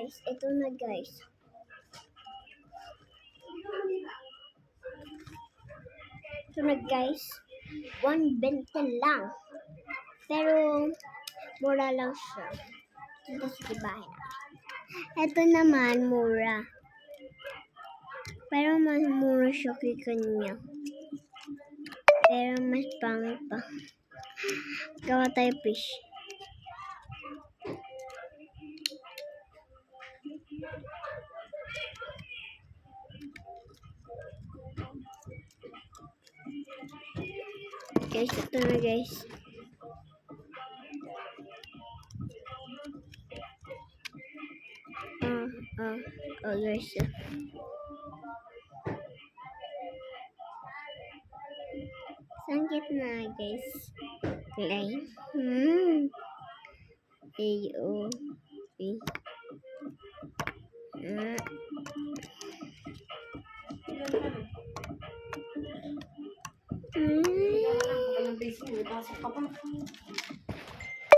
guys, ito na guys. Ito na guys, 120 lang. Pero, mura lang siya. Dito sa tibahin natin. Ito naman, mura. Pero mas mura siya kay kanya. Pero mas pangit pa. Gawa tayo fish. Guys, ito na guys. Guys. Sangkit na guys. Play. A-O-B.